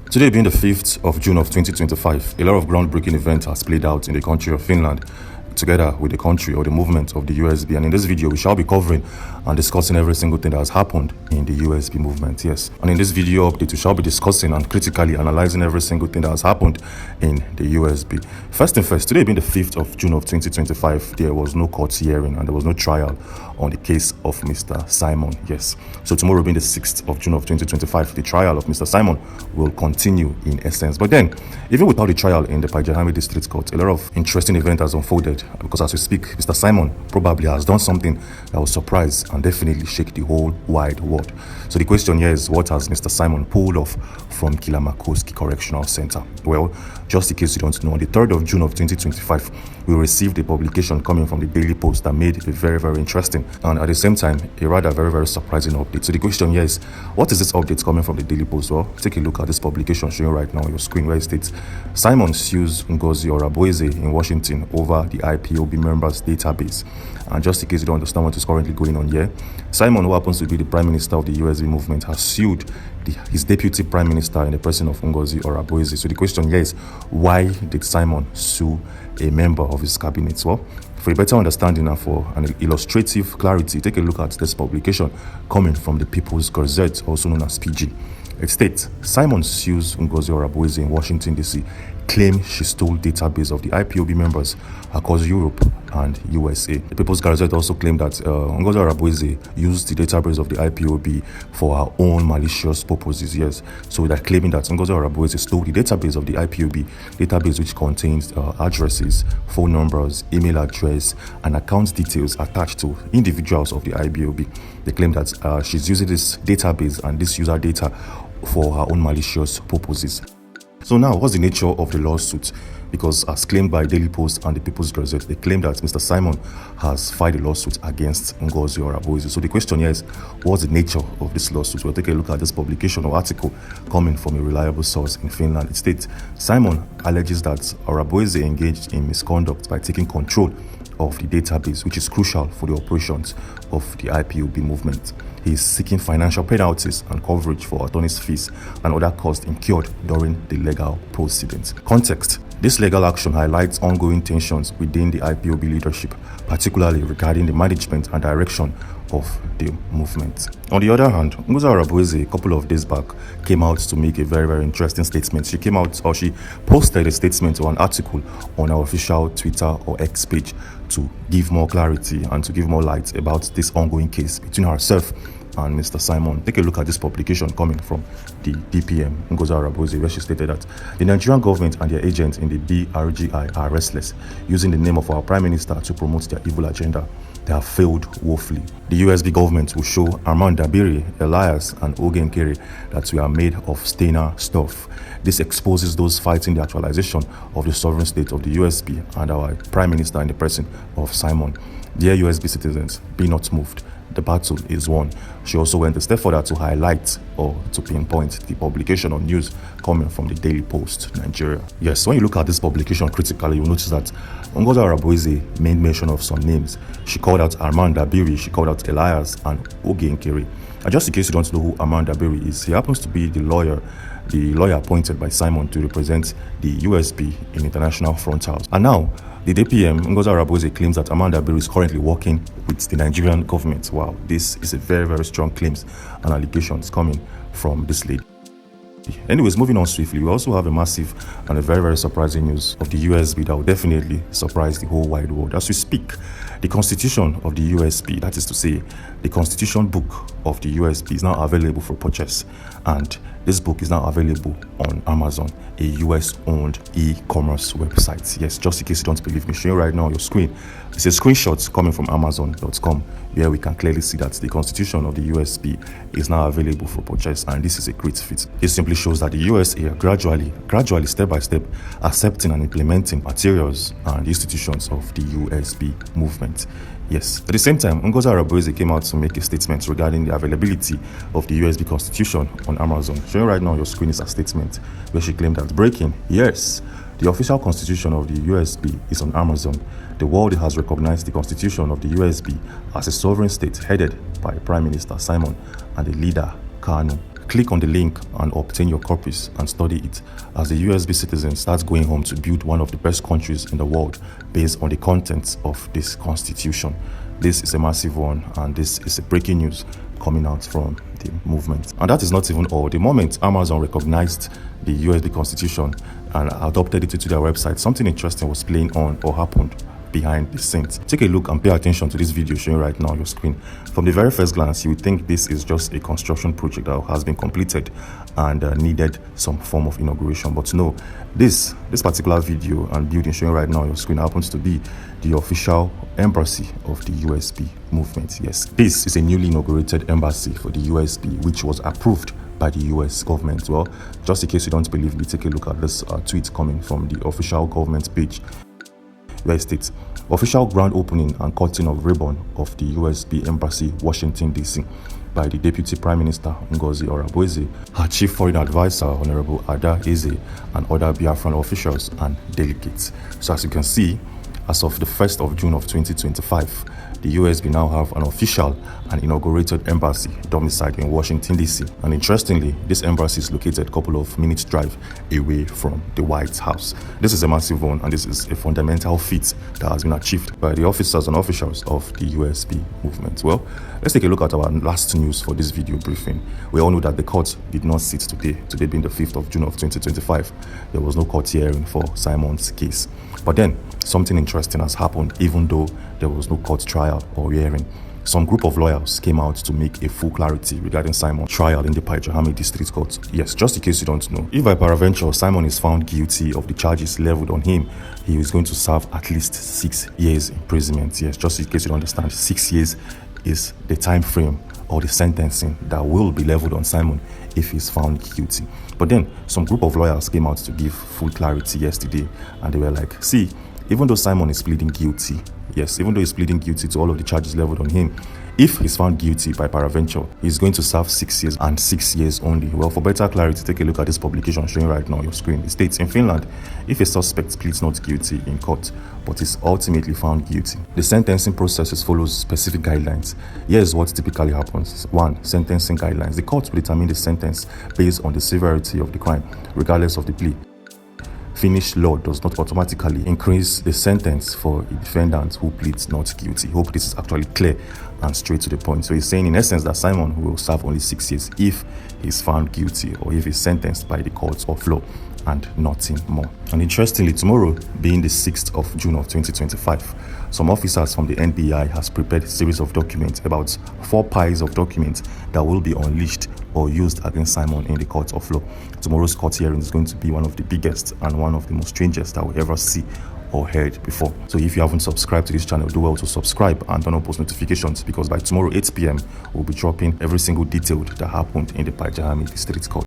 Today being the 5th of June of 2025, a lot of groundbreaking events has played out in the country of Finland, together with the country or the movement of the USB. And in this video, we shall be covering and discussing every single thing that has happened in the USB movement, yes. And in this video update, we shall be discussing and critically analyzing every single thing that has happened in the USB. First thing first, today being the 5th of June of 2025, there was no court hearing and there was no trial on the case of Mr. Simon, yes. So tomorrow being the 6th of June of 2025, the trial of Mr. Simon will continue in essence. But then, even without the trial in the Pajahami District Court, a lot of interesting event has unfolded because as we speak, Mr. Simon probably has done something that will surprise and definitely shake the whole wide world. So the question here is, what has Mr. Simon pulled off from Kilamakoski Correctional Center? Well, just in case you don't know, on the 3rd of June of 2025, we received a publication coming from the Daily Post that made it very, very interesting and at the same time, a rather very, very surprising update. So the question here is, what is this update coming from the Daily Post? Well, take a look at this publication showing right now on your screen where it states, Simon sues Ngozi Orabueze in Washington over the IPOB members database. And just in case you don't understand what is currently going on here, Simon, who happens to be the Prime Minister of the USB movement, has sued his deputy Prime Minister in the person of Ngozi Orabueze. So the question here is, why did Simon sue a member of his cabinet? Well, for a better understanding and for an illustrative clarity, take a look at this publication coming from the People's Gazette, also known as PG. It states, Simon sues Ngozi Orabueze in Washington, D.C., claim she stole database of the IPOB members across Europe and USA. The People's Gazette also claimed that Ngozi Orabueze used the database of the IPOB for her own malicious purposes, yes. So they're claiming that Ngozi Orabueze stole the database of the IPOB, database which contains addresses, phone numbers, email address, and account details attached to individuals of the IPOB. They claim that she's using this database and this user data for her own malicious purposes. So now, what's the nature of the lawsuit? Because as claimed by Daily Post and the People's Gazette, they claim that Mr. Simon has filed a lawsuit against Ngozi Orabueze. So the question here is, what's the nature of this lawsuit? We'll take a look at this publication or article coming from a reliable source in Finland. It states, Simon alleges that Orabueze engaged in misconduct by taking control of the database, which is crucial for the operations of the IPOB movement. He is seeking financial penalties and coverage for attorney's fees and other costs incurred during the legal proceedings. Context: this legal action highlights ongoing tensions within the IPOB leadership, particularly regarding the management and direction of the movement. On the other hand, Ngozi Orabueze, a couple of days back, came out to make a very, very interesting statement. She posted a statement or an article on our official Twitter or X page to give more clarity and to give more light about this ongoing case between herself and Mr. Simon. Take a look at this publication coming from the DPM, Ngozi Orabueze, where she stated that the Nigerian government and their agents in the BRGI are restless, using the name of our Prime Minister to promote their evil agenda. They have failed woefully. The USB government will show Armand Dabiri, Elias, and Ogen Kere that we are made of Steiner stuff. This exposes those fighting the actualization of the sovereign state of the USB and our Prime Minister in the person of Simon. Dear USB citizens, be not moved. The battle is won. She also went a step further to highlight or to pinpoint the publication of news coming from the Daily Post, Nigeria. Yes, when you look at this publication critically, you'll notice that Ngozi Orabueze made mention of some names. She called out Armand Dabiri, she called out Elias and Oge Nkere. And just in case you don't know who Armand Dabiri is, he happens to be the lawyer appointed by Simon to represent the USB in International Front House. And now, the DPM, Ngozi Orabueze, claims that Armand Dabiri is currently working with the Nigerian government. Wow, this is a very, very strong claims and allegations coming from this lady. Anyways, moving on swiftly, we also have a massive and a very, very surprising news of the USB that will definitely surprise the whole wide world. As we speak, the constitution of the USB, that is to say, the constitution book of the USB, is now available for purchase, and this book is now available on Amazon, a US-owned e-commerce website. Yes, just in case you don't believe me, showing right now on your screen, it's a screenshot coming from Amazon.com, where we can clearly see that the constitution of the USB is now available for purchase, and this is a great feat. This simply shows that the USA are gradually, step by step, accepting and implementing materials and institutions of the USB movement. Yes. At the same time, Ngozi Orabueze came out to make a statement regarding the availability of the USB constitution on Amazon. Showing right now on your screen is a statement where she claimed that breaking, yes, the official constitution of the USB is on Amazon. The world has recognized the constitution of the USB as a sovereign state headed by Prime Minister Simon and the leader Kanu. Click on the link and obtain your copies and study it as the USB citizen starts going home to build one of the best countries in the world based on the contents of this constitution. This is a massive one, and this is a breaking news coming out from the movement. And that is not even all. The moment Amazon recognized the USB constitution and adopted it into their website, something interesting was playing on or happened behind the scenes. Take a look and pay attention to this video showing right now on your screen. From the very first glance, you would think this is just a construction project that has been completed and needed some form of inauguration, but no. This particular video and building showing right now on your screen happens to be the official embassy of the USB movement. Yes, this is a newly inaugurated embassy for the USB, which was approved by the US government. Well, just in case you don't believe me, take a look at this tweet coming from the official government page, where it states, official grand opening and cutting of ribbon of the USB Embassy, Washington, D.C. by the Deputy Prime Minister Ngozi Orabueze, her Chief Foreign Advisor Honorable Ada Eze, and other Biafran officials and delegates. So as you can see, as of the 1st of June of 2025, the USB now have an official and inaugurated embassy domiciled in Washington, D.C. And interestingly, this embassy is located a couple of minutes drive away from the White House. This is a massive one, and this is a fundamental feat that has been achieved by the officers and officials of the USB movement. Well, let's take a look at our last news for this video briefing. We all know that the court did not sit today being the 5th of June of 2025. There was no court hearing for Simon's case. But then, something interesting has happened, even though there was no court trial or hearing. Some group of lawyers came out to make a full clarity regarding Simon's trial in the Paijahami District Court. Yes, just in case you don't know, if by peradventure Simon is found guilty of the charges leveled on him, he is going to serve at least 6 years imprisonment. Yes, just in case you don't understand, 6 years is the time frame or the sentencing that will be leveled on Simon if he's found guilty. But then some group of lawyers came out to give full clarity yesterday, and they were like, see, even though Simon is pleading guilty, yes, even though he's pleading guilty to all of the charges leveled on him, if he's found guilty by peradventure, he's going to serve 6 years and 6 years only. Well, for better clarity, take a look at this publication showing right now on your screen. It states, in Finland, if a suspect pleads not guilty in court but is ultimately found guilty, the sentencing process follows specific guidelines. Here's what typically happens. 1. Sentencing guidelines. The court will determine the sentence based on the severity of the crime, regardless of the plea. Finnish law does not automatically increase the sentence for a defendant who pleads not guilty. Hope this is actually clear and straight to the point. So he's saying in essence that Simon will serve only 6 years if he's found guilty or if he's sentenced by the courts of law and nothing more. And interestingly, tomorrow being the 6th of June of 2025, some officers from the NBI has prepared a series of documents, about 4 piles of documents that will be unleashed or used against Simon in the court of law. Tomorrow's court hearing is going to be one of the biggest and one of the most strangest that we ever see or heard before. So if you haven't subscribed to this channel, do well to subscribe and turn on post notifications, because by tomorrow 8 p.m. we'll be dropping every single detail that happened in the Paijahami District Court.